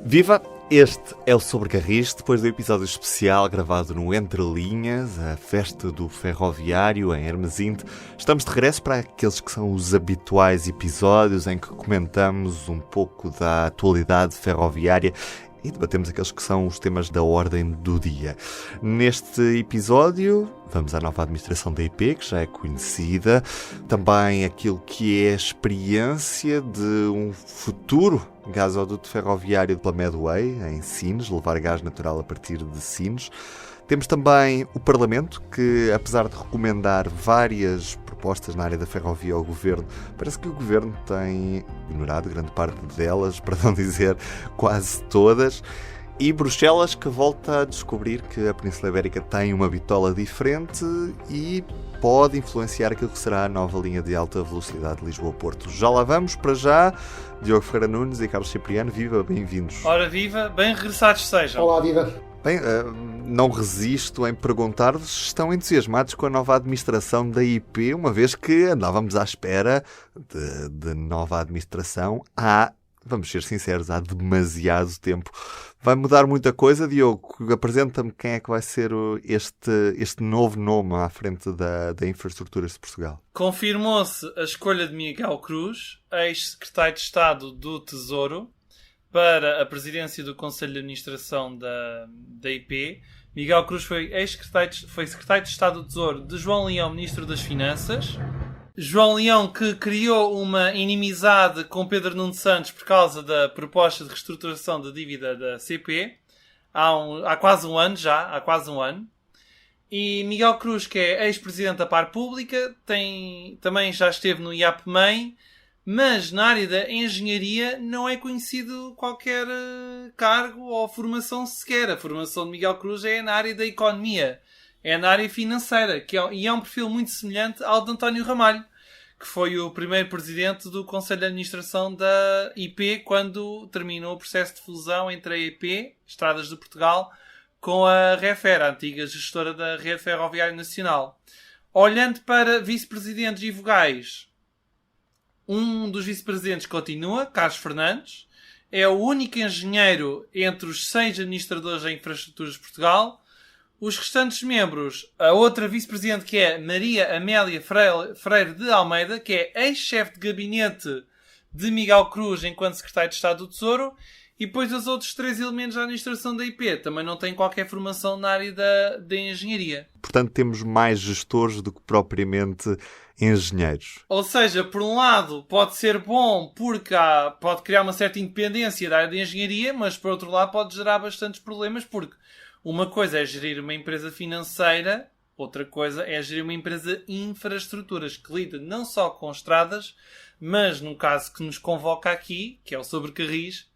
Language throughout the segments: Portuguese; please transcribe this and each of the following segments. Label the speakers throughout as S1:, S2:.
S1: Viva! Este é o Sobre Carris, depois do episódio especial gravado no Entre Linhas, a festa do ferroviário em Hermesinde. Estamos de regresso para aqueles que são os habituais episódios em que comentamos um pouco da atualidade ferroviária e debatemos aqueles que são os temas da ordem do dia. Neste episódio, vamos à nova administração da IP, que já é conhecida, também aquilo que é a experiência de um futuro gasoduto ferroviário pela Medway, em Sines, levar gás natural a partir de Sines. Temos também o Parlamento, que, apesar de recomendar várias propostas na área da ferrovia ao Governo, parece que o Governo tem ignorado grande parte delas, para não dizer quase todas. E Bruxelas, que volta a descobrir que a Península Ibérica tem uma bitola diferente e pode influenciar aquilo que será a nova linha de alta velocidade de Lisboa-Porto. Já lá vamos, para já. Diogo Ferreira Nunes e Carlos Cipriano, viva, bem-vindos.
S2: Ora viva, bem regressados sejam.
S3: Olá, viva.
S1: Bem, não resisto em perguntar-vos se estão entusiasmados com a nova administração da IP, uma vez que andávamos à espera de nova administração vamos ser sinceros, há demasiado tempo. Vai mudar muita coisa, Diogo? Apresenta-me quem é que vai ser este novo nome à frente da Infraestruturas de Portugal.
S2: Confirmou-se a escolha de Miguel Cruz, ex-secretário de Estado do Tesouro, para a presidência do Conselho de Administração da IP. Miguel Cruz foi secretário de Estado do Tesouro de João Leão, Ministro das Finanças. João Leão, que criou uma inimizade com Pedro Nuno Santos por causa da proposta de reestruturação da dívida da CP há quase um ano já, E Miguel Cruz, que é ex-presidente da Par Pública, também já esteve no IAPMEI, mas na área da engenharia não é conhecido qualquer cargo ou formação sequer. A formação de Miguel Cruz é na área da economia. É na área financeira, e é um perfil muito semelhante ao de António Ramalho, que foi o primeiro presidente do Conselho de Administração da IP quando terminou o processo de fusão entre a IP, Estradas de Portugal, com a Refer, a antiga gestora da Rede Ferroviária Nacional. Olhando para vice-presidentes e vogais, um dos vice-presidentes continua, Carlos Fernandes, é o único engenheiro entre os 6 administradores da Infraestruturas de Portugal. Os restantes membros, a outra vice-presidente, que é Maria Amélia Freire de Almeida, que é ex-chefe de gabinete de Miguel Cruz enquanto secretário de Estado do Tesouro, e depois os outros 3 elementos da administração da IP também não têm qualquer formação na área da engenharia.
S1: Portanto, temos mais gestores do que propriamente engenheiros.
S2: Ou seja, por um lado pode ser bom porque pode criar uma certa independência da área da engenharia, mas por outro lado pode gerar bastantes problemas porque uma coisa é gerir uma empresa financeira, outra coisa é gerir uma empresa de infraestruturas, que lida não só com estradas, mas no caso que nos convoca aqui, que é o Sobre Carris,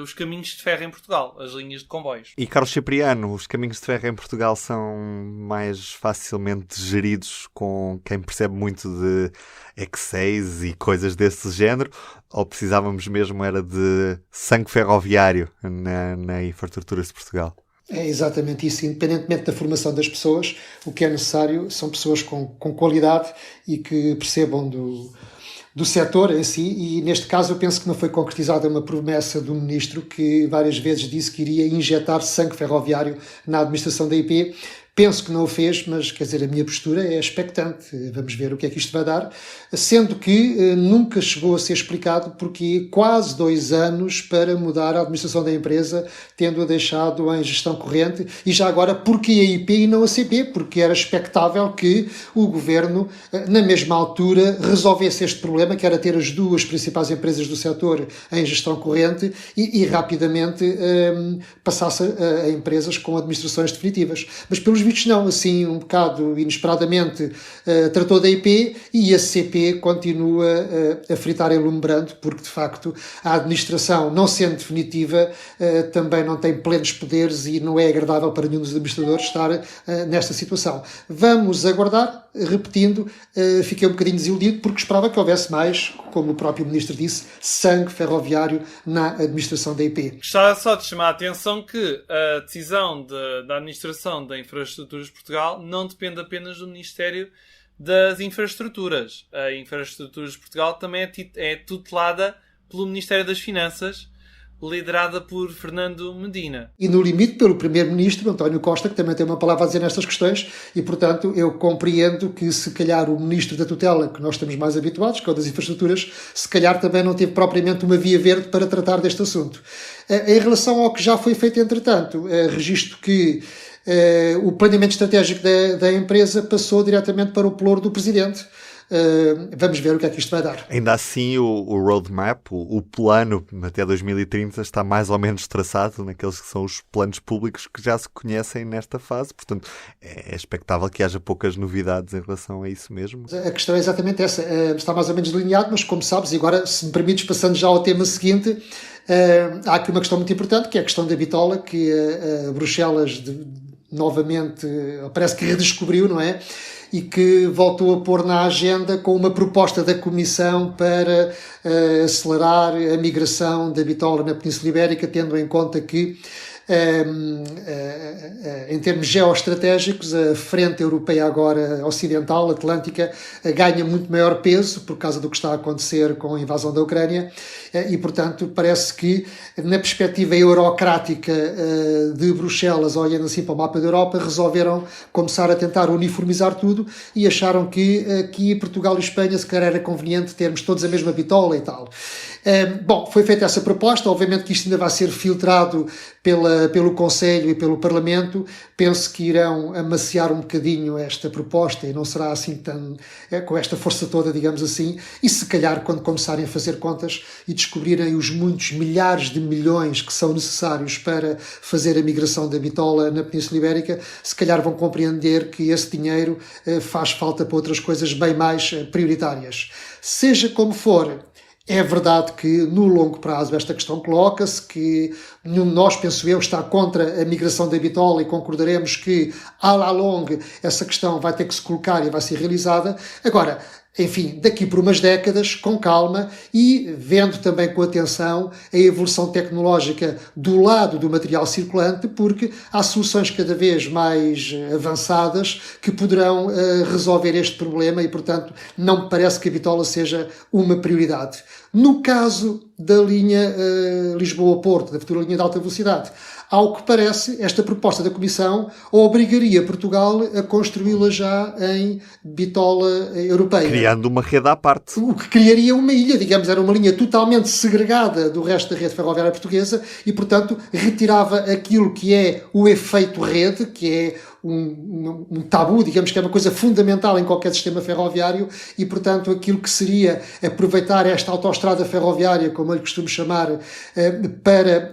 S2: os caminhos de ferro em Portugal, as linhas de comboios.
S1: E Carlos Cipriano, os caminhos de ferro em Portugal são mais facilmente geridos com quem percebe muito de X6 e coisas desse género? Ou precisávamos mesmo era de sangue ferroviário na Infraestruturas de Portugal?
S3: É exatamente isso. Independentemente da formação das pessoas, o que é necessário são pessoas com qualidade e que percebam do setor em si, e neste caso eu penso que não foi concretizada uma promessa do Ministro que várias vezes disse que iria injetar sangue ferroviário na administração da IP. Penso que não o fez, mas quer dizer, a minha postura é expectante. Vamos ver o que é que isto vai dar. Sendo que nunca chegou a ser explicado porque quase 2 anos para mudar a administração da empresa, tendo-a deixado em gestão corrente. E já agora, porque a IP e não a CP? Porque era expectável que o Governo, na mesma altura, resolvesse este problema, que era ter as 2 principais empresas do setor em gestão corrente e rapidamente passasse a empresas com administrações definitivas. Mas pelos vistos não, assim um bocado inesperadamente tratou da IP e a CP continua a fritar em lume brando, porque de facto a administração, não sendo definitiva, também não tem plenos poderes e não é agradável para nenhum dos administradores estar nesta situação. Vamos aguardar, repetindo, fiquei um bocadinho desiludido porque esperava que houvesse mais, como o próprio Ministro disse, sangue ferroviário na administração da IP.
S2: Gostava só de chamar a atenção que a decisão da administração da Infraestruturas de Portugal não depende apenas do Ministério das Infraestruturas. A Infraestruturas de Portugal também é tutelada pelo Ministério das Finanças, liderada por Fernando Medina.
S3: E no limite pelo Primeiro-Ministro, António Costa, que também tem uma palavra a dizer nestas questões, e portanto eu compreendo que se calhar o Ministro da Tutela, que nós estamos mais habituados, que é o das infraestruturas, se calhar também não teve propriamente uma via verde para tratar deste assunto. Em relação ao que já foi feito entretanto, registro que o planeamento estratégico da empresa passou diretamente para o pelouro do Presidente. Vamos ver o que é que isto vai dar.
S1: Ainda assim, o roadmap, o plano até 2030 está mais ou menos traçado naqueles que são os planos públicos que já se conhecem nesta fase. Portanto, é expectável que haja poucas novidades em relação a isso mesmo.
S3: A questão é exatamente essa. Está mais ou menos delineado, mas como sabes, e agora, se me permites, passando já ao tema seguinte, há aqui uma questão muito importante, que é a questão da bitola, que Bruxelas novamente parece que redescobriu, não é? E que voltou a pôr na agenda com uma proposta da Comissão para acelerar a migração da bitola na Península Ibérica, tendo em conta que, em termos geoestratégicos, a frente europeia agora ocidental, atlântica, ganha muito maior peso por causa do que está a acontecer com a invasão da Ucrânia e, portanto, parece que na perspectiva eurocrática de Bruxelas, olhando assim para o mapa da Europa, resolveram começar a tentar uniformizar tudo e acharam que aqui Portugal e Espanha se calhar era conveniente termos todos a mesma bitola e tal. Bom, foi feita essa proposta, obviamente que isto ainda vai ser filtrado pelo Conselho e pelo Parlamento. Penso que irão amaciar um bocadinho esta proposta e não será assim tão com esta força toda, digamos assim, e se calhar quando começarem a fazer contas e descobrirem os muitos milhares de milhões que são necessários para fazer a migração da bitola na Península Ibérica, se calhar vão compreender que esse dinheiro faz falta para outras coisas bem mais prioritárias. Seja como for, é verdade que no longo prazo esta questão coloca-se, que nenhum de nós, penso eu, está contra a migração da bitola e concordaremos que, à la longue, essa questão vai ter que se colocar e vai ser realizada. Agora, enfim, daqui por umas décadas, com calma e vendo também com atenção a evolução tecnológica do lado do material circulante, porque há soluções cada vez mais avançadas que poderão resolver este problema e, portanto, não me parece que a bitola seja uma prioridade. No caso da linha Lisboa-Porto, da futura linha de alta velocidade, ao que parece, esta proposta da Comissão obrigaria Portugal a construí-la já em bitola europeia.
S1: Criando uma rede à parte.
S3: O que criaria uma ilha, digamos, era uma linha totalmente segregada do resto da rede ferroviária portuguesa e, portanto, retirava aquilo que é o efeito rede, que é um tabu, digamos que é uma coisa fundamental em qualquer sistema ferroviário e, portanto, aquilo que seria aproveitar esta autoestrada ferroviária, como eu lhe costumo chamar, para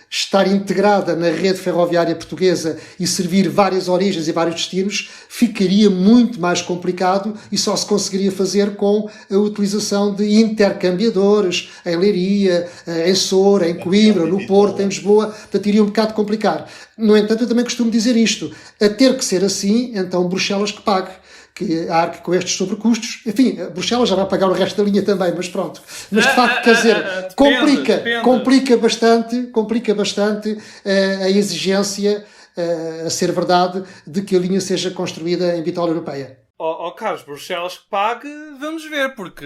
S3: estar integrada na rede ferroviária portuguesa e servir várias origens e vários destinos, ficaria muito mais complicado e só se conseguiria fazer com a utilização de intercambiadores em Leiria, em Soura, em Coimbra, no Porto, em Lisboa, portanto iria um bocado complicar. No entanto, eu também costumo dizer isto, a ter que ser assim, então Bruxelas que pague, que arque com estes sobrecustos. Enfim, Bruxelas já vai pagar o resto da linha também, mas pronto. Mas de facto, quer dizer, complica bastante a exigência, a ser verdade, de que a linha seja construída em bitola europeia.
S2: Carlos, Bruxelas que pague, vamos ver, porque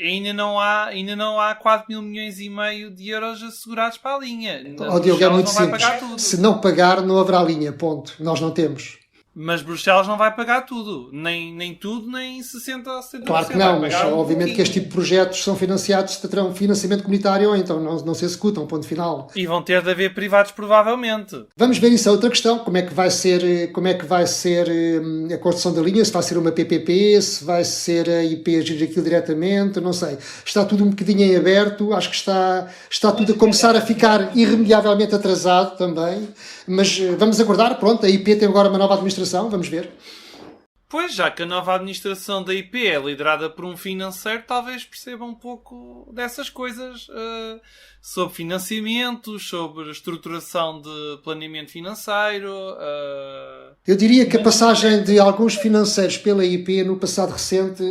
S2: ainda não há 4 mil milhões e meio de euros assegurados para a linha.
S3: Diogo, é muito simples. Se não pagar, não haverá linha, ponto. Nós não temos.
S2: Mas Bruxelas não vai pagar tudo. Nem tudo, nem 60 ou 70%.
S3: Claro que não, mas obviamente que este tipo de projetos são financiados, terão financiamento comunitário ou então não se executam, ponto final.
S2: E vão ter de haver privados, provavelmente.
S3: Vamos ver isso, é outra questão. Como é que vai ser a construção da linha? Se vai ser uma PPP, se vai ser a IP a gerir aquilo diretamente, não sei. Está tudo um bocadinho em aberto, acho que está tudo a começar a ficar irremediavelmente atrasado também. Mas vamos aguardar, pronto, a IP tem agora uma nova administração, vamos ver.
S2: Pois, já que a nova administração da IP é liderada por um financeiro, talvez perceba um pouco dessas coisas sobre financiamentos, sobre estruturação de planeamento financeiro.
S3: Eu diria que a passagem de alguns financeiros pela IP no passado recente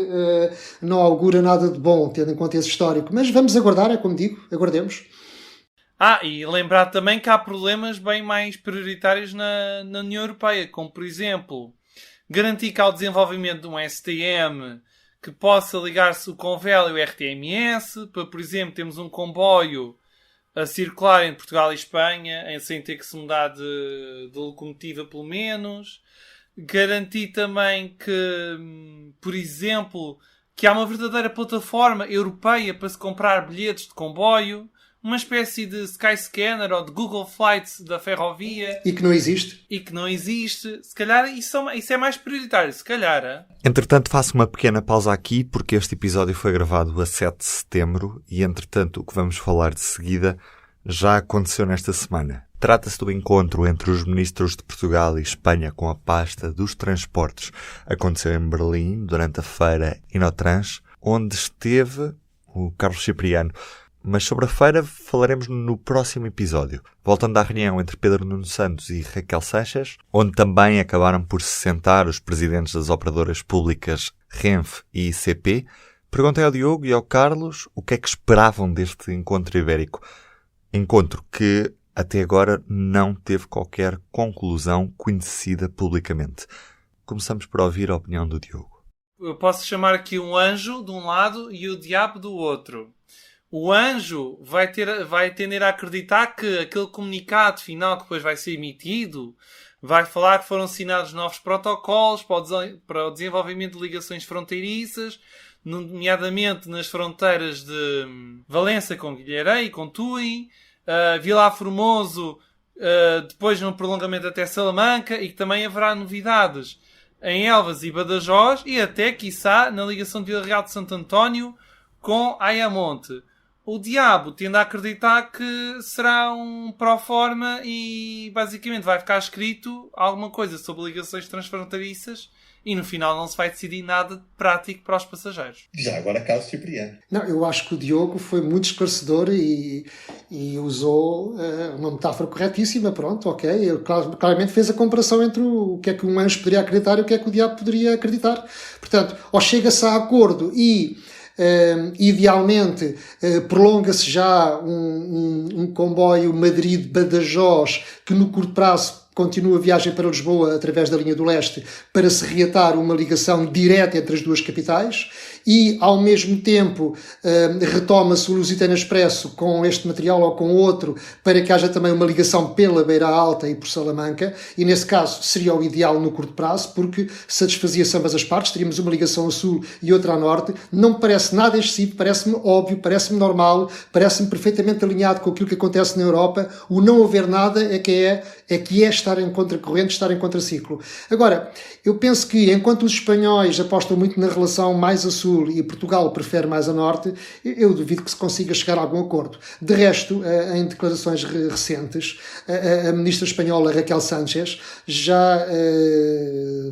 S3: não augura nada de bom, tendo em conta esse histórico. Mas vamos aguardar, é como digo, aguardemos.
S2: E lembrar também que há problemas bem mais prioritários na União Europeia, como, por exemplo, garantir que há o desenvolvimento de um STM que possa ligar-se o Convel e o RTMS, para, por exemplo, termos um comboio a circular entre Portugal e Espanha, sem ter que se mudar de locomotiva pelo menos. Garantir também que, por exemplo, que há uma verdadeira plataforma europeia para se comprar bilhetes de comboio, uma espécie de Skyscanner ou de Google Flights da ferrovia.
S3: E que não existe.
S2: Se calhar isso é mais prioritário. Se calhar.
S1: Entretanto, faço uma pequena pausa aqui porque este episódio foi gravado a 7 de setembro e, entretanto, o que vamos falar de seguida já aconteceu nesta semana. Trata-se do encontro entre os ministros de Portugal e Espanha com a pasta dos transportes. Aconteceu em Berlim, durante a feira Inotrans, onde esteve o Carlos Cipriano. Mas sobre a feira falaremos no próximo episódio. Voltando à reunião entre Pedro Nuno Santos e Raquel Seixas, onde também acabaram por se sentar os presidentes das operadoras públicas Renfe e ICP, perguntei ao Diogo e ao Carlos o que é que esperavam deste encontro ibérico. Encontro que até agora não teve qualquer conclusão conhecida publicamente. Começamos por ouvir a opinião do Diogo.
S2: Eu posso chamar aqui um anjo de um lado e o diabo do outro. O anjo vai tender a acreditar que aquele comunicado final que depois vai ser emitido vai falar que foram assinados novos protocolos para o desenvolvimento de ligações fronteiriças, nomeadamente nas fronteiras de Valença com Guilherém e com Tui, Vilar Formoso, depois no prolongamento até Salamanca, e que também haverá novidades em Elvas e Badajoz e até, quiçá, na ligação de Vila Real de Santo António com Ayamonte. O diabo tende a acreditar que será um pró-forma e basicamente vai ficar escrito alguma coisa sobre ligações transfronteiriças e no final não se vai decidir nada prático para os passageiros.
S4: Já agora Carlos Cipriano.
S3: Não, eu acho que o Diogo foi muito esclarecedor e usou uma metáfora corretíssima. Pronto, ok. Ele claramente fez a comparação entre o que é que um anjo poderia acreditar e o que é que o diabo poderia acreditar. Portanto, ou chega-se a acordo e idealmente prolonga-se já um comboio Madrid-Badajoz que no curto prazo continua a viagem para Lisboa através da linha do leste para se reatar uma ligação direta entre as duas capitais e, ao mesmo tempo, retoma-se o Lusitano Expresso com este material ou com outro para que haja também uma ligação pela Beira Alta e por Salamanca e, nesse caso, seria o ideal no curto prazo porque satisfazia-se ambas as partes, teríamos uma ligação a sul e outra a norte. Não me parece nada excessivo, parece-me óbvio, parece-me normal, parece-me perfeitamente alinhado com aquilo que acontece na Europa. O não haver nada é que é estar em contracorrente, estar em contraciclo. Agora, eu penso que enquanto os espanhóis apostam muito na relação mais a sul e Portugal prefere mais a norte, eu duvido que se consiga chegar a algum acordo. De resto, em declarações recentes, a ministra espanhola Raquel Sánchez já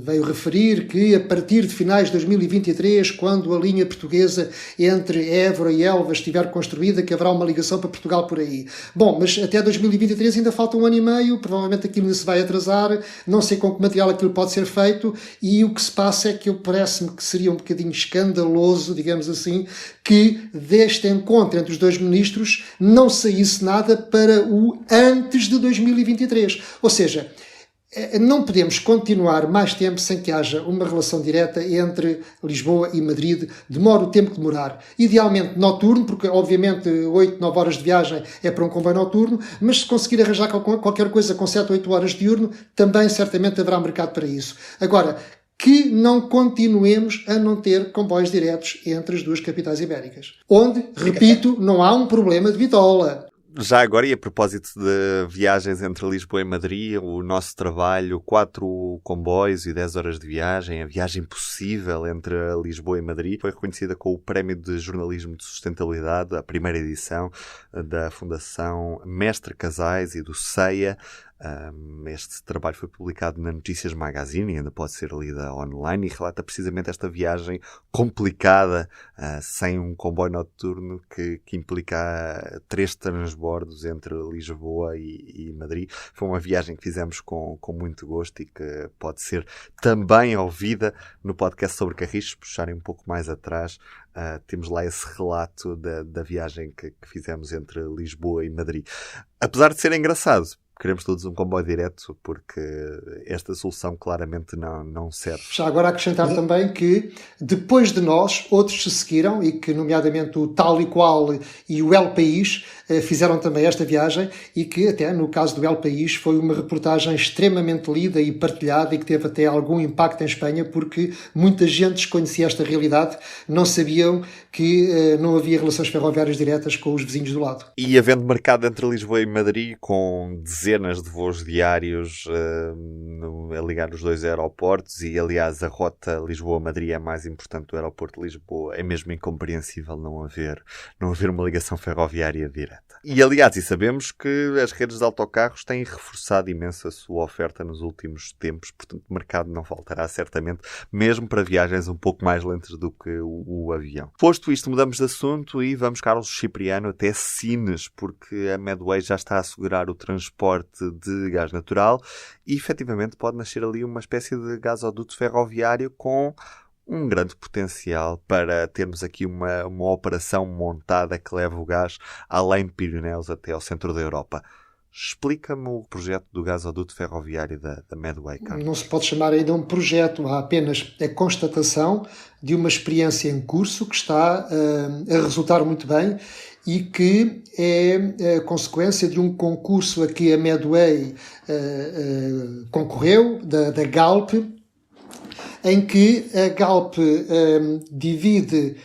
S3: veio referir que a partir de finais de 2023, quando a linha portuguesa entre Évora e Elvas estiver construída, que haverá uma ligação para Portugal por aí. Bom, mas até 2023 ainda falta um ano e meio, provavelmente aquilo ainda se vai atrasar, não sei com que material aquilo pode ser feito, e o que se passa é que parece-me que seria um bocadinho escandaloso, digamos assim, que deste encontro entre os dois ministros não saísse nada para o antes de 2023. Ou seja, não podemos continuar mais tempo sem que haja uma relação direta entre Lisboa e Madrid, demora o tempo que demorar. Idealmente noturno, porque obviamente 8, 9 horas de viagem é para um comboio noturno, mas se conseguir arranjar qualquer coisa com 7, 8 horas de diurno, também certamente haverá mercado para isso. Agora, que não continuemos a não ter comboios diretos entre as duas capitais ibéricas. Onde, repito, não há um problema de bitola.
S1: Já agora, e a propósito de viagens entre Lisboa e Madrid, o nosso trabalho, 4 comboios e 10 horas de viagem, a viagem possível entre Lisboa e Madrid, foi reconhecida com o Prémio de Jornalismo de Sustentabilidade, a primeira edição da Fundação Mestre Casais e do CEIA. Este trabalho foi publicado na Notícias Magazine e ainda pode ser lida online e relata precisamente esta viagem complicada sem um comboio noturno que implica 3 transbordos entre Lisboa e Madrid. Foi uma viagem que fizemos com muito gosto e que pode ser também ouvida no podcast sobre Carris. Se puxarem um pouco mais atrás, temos lá esse relato da viagem que fizemos entre Lisboa e Madrid. Apesar de ser engraçado, queremos todos um comboio direto, porque esta solução claramente não serve.
S3: Já agora acrescentar também que depois de nós, outros se seguiram e que, nomeadamente, o Tal e Qual e o El País fizeram também esta viagem e que até no caso do El País foi uma reportagem extremamente lida e partilhada e que teve até algum impacto em Espanha porque muita gente desconhecia esta realidade, não sabiam que não havia relações ferroviárias diretas com os vizinhos do lado.
S1: E havendo mercado entre Lisboa e Madrid, com dezenas de voos diários a ligar os dois aeroportos, e aliás a rota Lisboa-Madrid é mais importante do aeroporto de Lisboa, é mesmo incompreensível não haver uma ligação ferroviária direta. E aliás, sabemos que as redes de autocarros têm reforçado imenso a sua oferta nos últimos tempos, portanto o mercado não faltará certamente, mesmo para viagens um pouco mais lentas do que o avião. Posto isto, mudamos de assunto e vamos, Carlos Cipriano, até Sines, porque a Medway já está a assegurar o transporte de gás natural e efetivamente pode nascer ali uma espécie de gasoduto ferroviário com um grande potencial para termos aqui uma operação montada que leva o gás além de Pirineus até ao centro da Europa. Explica-me o projeto do gasoduto ferroviário da Medway, Carlos.
S3: Não se pode chamar ainda um projeto, há apenas a constatação de uma experiência em curso que está a resultar muito bem e que é a consequência de um concurso a que a Medway concorreu, da Galp, em que a Galp divide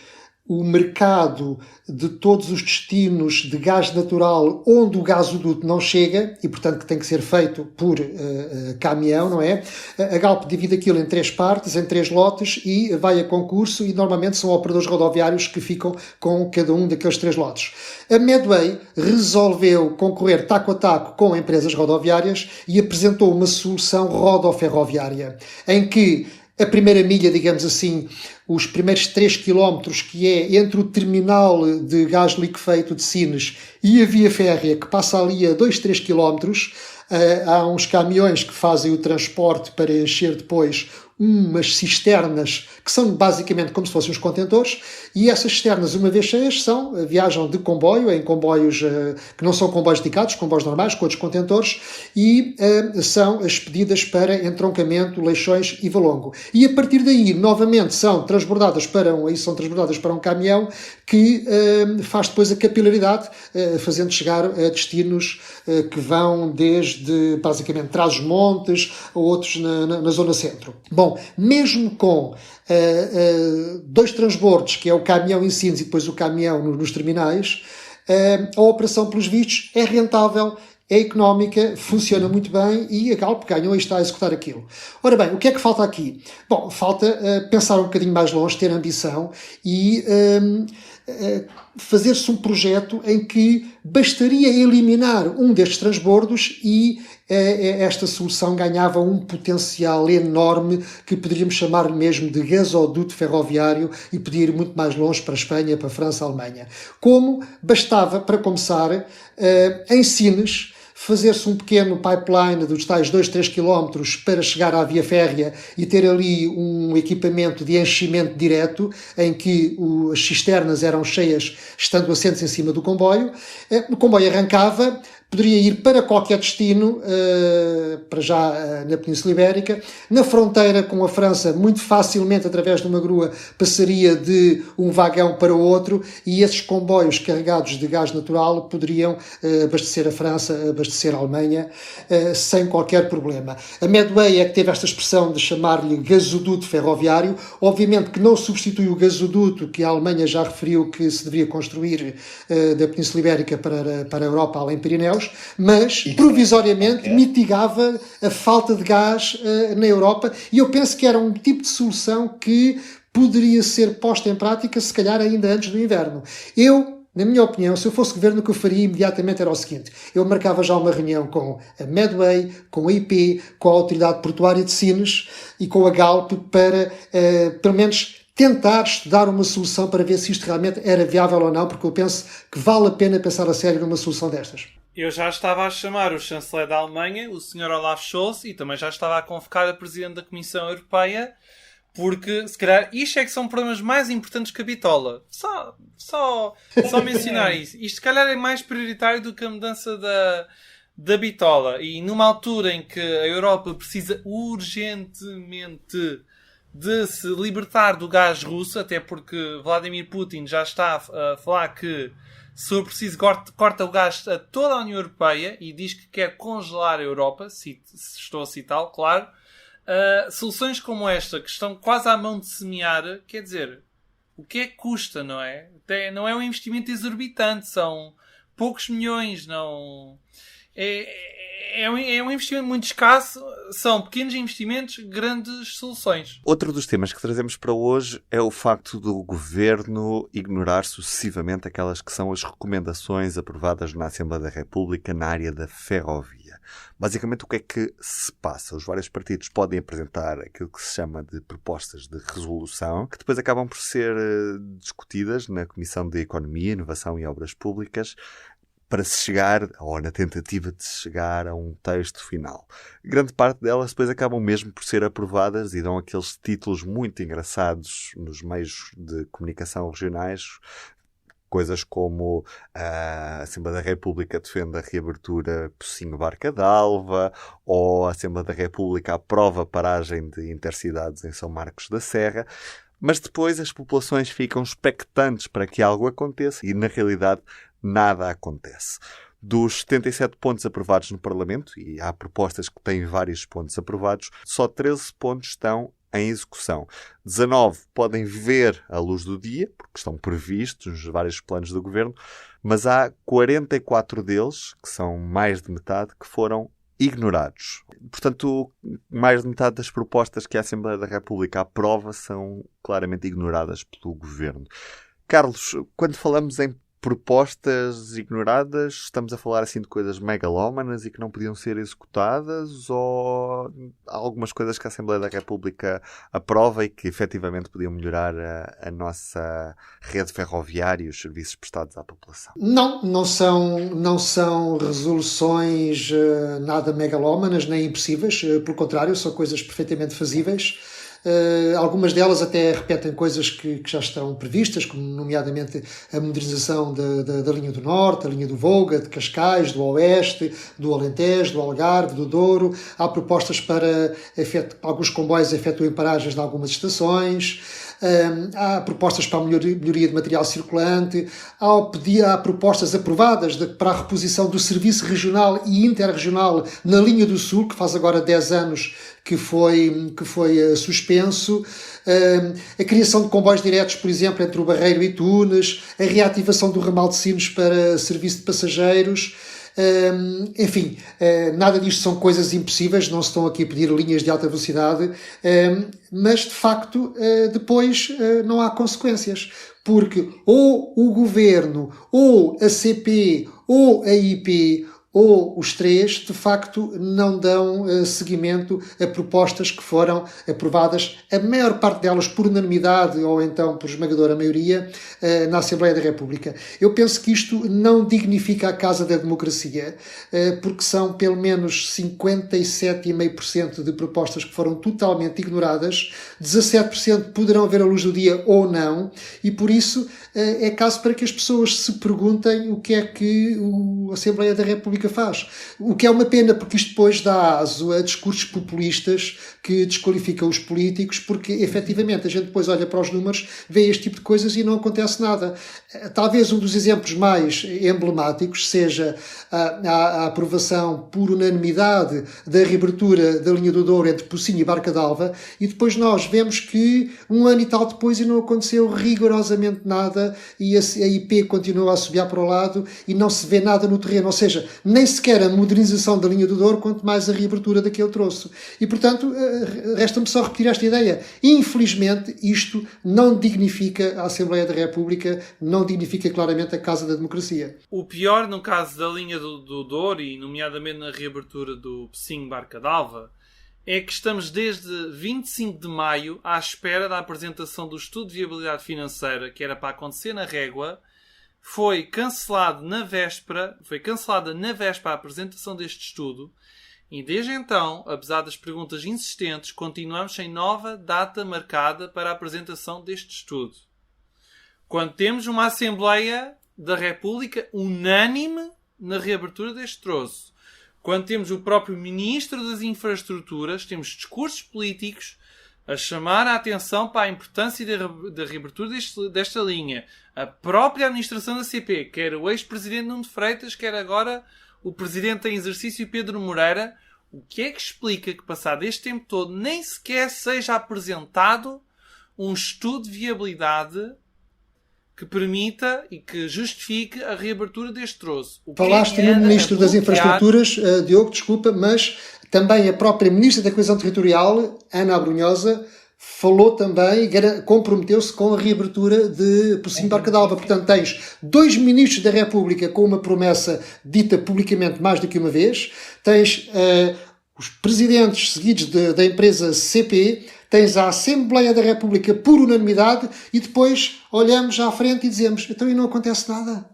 S3: o mercado de todos os destinos de gás natural onde o gasoduto não chega e, portanto, que tem que ser feito por caminhão, não é? A Galp divide aquilo em 3 partes, em 3 lotes e vai a concurso e normalmente são operadores rodoviários que ficam com cada um daqueles 3 lotes. A Medway resolveu concorrer taco a taco com empresas rodoviárias e apresentou uma solução rodoferroviária em que a primeira milha, digamos assim, os primeiros 3 km, que é entre o terminal de gás liquefeito de Sines e a via férrea, que passa ali a 2-3 km, há uns caminhões que fazem o transporte para encher depois umas cisternas que são basicamente como se fossem os contentores, e essas cisternas, uma vez cheias, viajam de comboio, em comboios que não são comboios dedicados, comboios normais, com outros contentores, e são expedidas para entroncamento, Leixões e Valongo. E a partir daí, novamente, são transbordadas para um caminhão que faz depois a capilaridade, fazendo chegar a destinos que vão desde, basicamente, Trás-os-Montes a outros na zona centro. Bom, mesmo com 2 transbordos, que é o caminhão em Sines e depois o caminhão nos terminais, a operação, pelos vistos, é rentável, é económica, funciona muito bem e a Galp ganhou e está a executar aquilo. Ora bem, o que é que falta aqui? Bom, falta pensar um bocadinho mais longe, ter ambição e fazer-se um projeto em que bastaria eliminar um destes transbordos e esta solução ganhava um potencial enorme que poderíamos chamar mesmo de gasoduto ferroviário e podia ir muito mais longe para a Espanha, para a França, a Alemanha. Como bastava, para começar, em Sines, fazer-se um pequeno pipeline dos tais 2-3 km para chegar à via férrea e ter ali um equipamento de enchimento direto em que as cisternas eram cheias estando assentes em cima do comboio. O comboio arrancava, poderia ir para qualquer destino, para já na Península Ibérica. Na fronteira com a França, muito facilmente, através de uma grua, passaria de um vagão para o outro e esses comboios carregados de gás natural poderiam abastecer a França, abastecer a Alemanha, sem qualquer problema. A Medway é que teve esta expressão de chamar-lhe gasoduto ferroviário. Obviamente que não substitui o gasoduto que a Alemanha já referiu que se deveria construir da Península Ibérica para a Europa, além de Pirineus, mas provisoriamente mitigava a falta de gás na Europa e eu penso que era um tipo de solução que poderia ser posta em prática se calhar ainda antes do inverno. Na minha opinião, se eu fosse governo, o que eu faria imediatamente era o seguinte: eu marcava já uma reunião com a Medway, com a IP, com a Autoridade Portuária de Sines e com a Galp para, pelo menos, tentar estudar uma solução para ver se isto realmente era viável ou não, porque eu penso que vale a pena pensar a sério numa solução destas.
S2: Eu já estava a chamar o chanceler da Alemanha, o Sr. Olaf Scholz, e também já estava a convocar a Presidente da Comissão Europeia, porque, se calhar, isto é que são problemas mais importantes que a bitola. Só mencionar isso. Isto, se calhar, é mais prioritário do que a mudança da bitola. E numa altura em que a Europa precisa urgentemente de se libertar do gás russo, até porque Vladimir Putin já está a falar que, se for preciso, corta o gás a toda a União Europeia e diz que quer congelar a Europa, se estou a citá-lo, claro. Soluções como esta, que estão quase à mão de semear, quer dizer, o que é que custa, não é? Não é um investimento exorbitante, são poucos milhões, não... É um investimento muito escasso, são pequenos investimentos, grandes soluções.
S1: Outro dos temas que trazemos para hoje é o facto do Governo ignorar sucessivamente aquelas que são as recomendações aprovadas na Assembleia da República na área da ferrovia. Basicamente, o que é que se passa? Os vários partidos podem apresentar aquilo que se chama de propostas de resolução, que depois acabam por ser discutidas na Comissão de Economia, Inovação e Obras Públicas, para se chegar, ou na tentativa de se chegar a um texto final. Grande parte delas depois acabam mesmo por ser aprovadas e dão aqueles títulos muito engraçados nos meios de comunicação regionais, coisas como a Assembleia da República defende a reabertura Pocinho-Barca d'Alva, ou a Assembleia da República aprova a paragem de intercidades em São Marcos da Serra. Mas depois as populações ficam expectantes para que algo aconteça e, na realidade, nada acontece. Dos 77 pontos aprovados no Parlamento, e há propostas que têm vários pontos aprovados, só 13 pontos estão em execução. 19 podem ver a luz do dia, porque estão previstos nos vários planos do Governo, mas há 44 deles, que são mais de metade, que foram ignorados. Portanto, mais de metade das propostas que a Assembleia da República aprova são claramente ignoradas pelo Governo. Carlos, quando falamos em propostas ignoradas, estamos a falar assim de coisas megalómanas e que não podiam ser executadas, ou há algumas coisas que a Assembleia da República aprova e que efetivamente podiam melhorar a nossa rede ferroviária e os serviços prestados à população?
S3: Não são resoluções nada megalómanas nem impossíveis, pelo contrário, são coisas perfeitamente fazíveis. Algumas delas até repetem coisas que já estão previstas, como nomeadamente a modernização da linha do Norte, a linha do Volga, de Cascais, do Oeste, do Alentejo, do Algarve, do Douro. Há propostas para alguns comboios efetuem paragens em algumas estações. Há propostas para a melhoria de material circulante, há propostas aprovadas para a reposição do serviço regional e interregional na linha do Sul, que faz agora 10 anos que foi suspenso, a criação de comboios diretos, por exemplo, entre o Barreiro e Tunes, a reativação do ramal de Sines para serviço de passageiros. Enfim, nada disto são coisas impossíveis, não se estão aqui a pedir linhas de alta velocidade, mas de facto depois não há consequências, porque ou o Governo, ou a CP, ou a IP, ou os três, de facto, não dão seguimento a propostas que foram aprovadas, a maior parte delas por unanimidade ou então por esmagadora maioria, na Assembleia da República. Eu penso que isto não dignifica a Casa da Democracia, porque são pelo menos 57,5% de propostas que foram totalmente ignoradas, 17% poderão ver a luz do dia ou não, e por isso é caso para que as pessoas se perguntem o que é que a Assembleia da República faz. O que é uma pena, porque isto depois dá aso a discursos populistas que desqualificam os políticos, porque efetivamente a gente depois olha para os números, vê este tipo de coisas e não acontece nada. Talvez um dos exemplos mais emblemáticos seja a aprovação por unanimidade da reabertura da linha do Douro entre Pocinho e Barca d'Alva, e depois nós vemos que um ano e tal depois e não aconteceu rigorosamente nada, e a IP continua a subir para o lado e não se vê nada no terreno, ou seja, nem sequer a modernização da linha do Douro, quanto mais a reabertura daquele troço. E portanto, resta-me só repetir esta ideia. Infelizmente, isto não dignifica a Assembleia da República, não dignifica claramente a Casa da Democracia.
S2: O pior, no caso da linha do Douro, e nomeadamente na reabertura do Pocinho-Barca d'Alva, é que estamos desde 25 de maio à espera da apresentação do estudo de viabilidade financeira, que era para acontecer na Régua. Foi cancelada na véspera a apresentação deste estudo, e desde então, apesar das perguntas insistentes, continuamos sem nova data marcada para a apresentação deste estudo. Quando temos uma Assembleia da República unânime na reabertura deste troço, quando temos o próprio Ministro das Infraestruturas, temos discursos políticos a chamar a atenção para a importância da reabertura desta linha. A própria administração da CP, quer o ex-presidente Nuno de Freitas, quer agora o presidente em exercício Pedro Moreira, o que é que explica que, passado este tempo todo, nem sequer seja apresentado um estudo de viabilidade que permita e que justifique a reabertura deste troço?
S3: Falaste no Ministro das Infraestruturas, Diogo, desculpa, mas também a própria Ministra da Coesão Territorial, Ana Abrunhosa, falou também, comprometeu-se com a reabertura de Pocinho Barca d'Alva. Portanto, tens 2 Ministros da República com uma promessa dita publicamente mais do que uma vez, tens os presidentes seguidos da empresa CP, tens a Assembleia da República por unanimidade e depois olhamos à frente e dizemos, então e não acontece nada.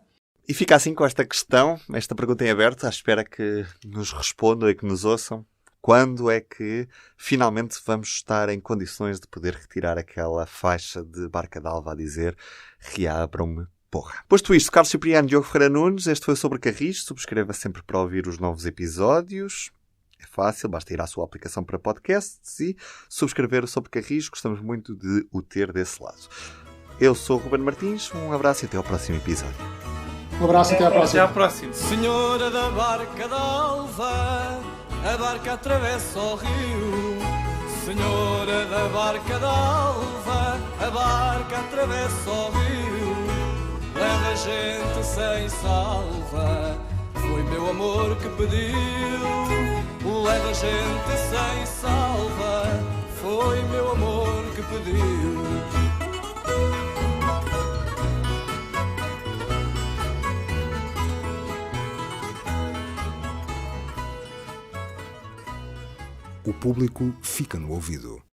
S1: E fica assim com esta questão, esta pergunta em aberto, à espera que nos respondam e que nos ouçam. Quando é que finalmente vamos estar em condições de poder retirar aquela faixa de Barca d'Alva a dizer reabram-me, porra? Posto isto, Carlos Cipriano, Diogo Ferreira Nunes, este foi o Sobre Carris. Subscreva sempre para ouvir os novos episódios. É fácil, basta ir à sua aplicação para podcasts e subscrever o Sobre Carris. Gostamos muito de o ter desse lado. Eu sou o Ruben Martins, um abraço e até ao próximo episódio.
S3: Um abraço e até à próxima.
S2: Até à próxima.
S4: Senhora da Barca d'Alva, a barca atravessa o rio. Senhora da Barca d'Alva, a barca atravessa o rio. Leva gente sem salva, foi meu amor que pediu. Leva gente sem salva, foi meu amor que pediu.
S5: O público fica no ouvido.